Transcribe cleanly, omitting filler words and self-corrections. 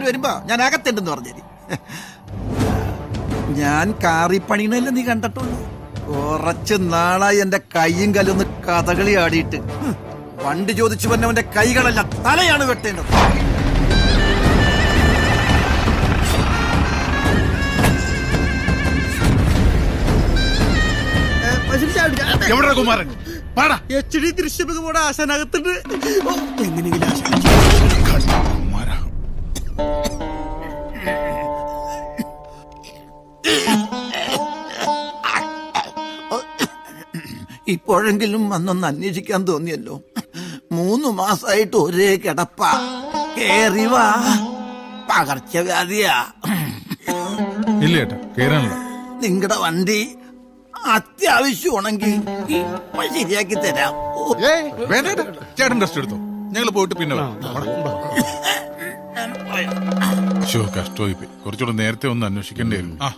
വരുമ്പോ ഞാൻ അകത്തുണ്ടെന്ന് പറഞ്ഞേരി. ഞാൻ കാറി പണിയണല്ലേ നീ കണ്ടിട്ടുള്ളൂ. കുറച്ച് നാളായി എന്റെ കൈയും കലൊന്ന് കഥകളി ആടിയിട്ട്. വണ്ടി ചോദിച്ചു വന്നവന്റെ കൈകളല്ല തലയാണ് വെട്ടേണ്ടത്. എവിടെ കുമാരൻ? HD ദൃശ്യമൊക്കെ കൂടെ ആശാനകത്തുണ്ട്. എങ്ങനെയെങ്കിലും ഇപ്പോഴെങ്കിലും വന്നൊന്ന് അന്വേഷിക്കാൻ തോന്നിയല്ലോ. 3 മാസമായിട്ട് ഒരേ കിടപ്പ. കേറി വാ, പകർച്ചവ്യാധിയാ. ഇല്ല ഏട്ടാ, കേറാനില്ല. നിങ്ങളുടെ വണ്ടി അത്യാവശ്യമാണെങ്കിൽ ഇപ്പൊ ശരിയാക്കി തരാം. വേണ്ട ഏട്ടാ, ചേട്ടൻ റെസ്റ്റ് എടുത്തോ, ഞങ്ങൾ പോയിട്ട് പിന്നെ കഷ്ടമായി പോയി. കുറച്ചുകൂടെ നേരത്തെ ഒന്ന് അന്വേഷിക്കേണ്ടി വരും.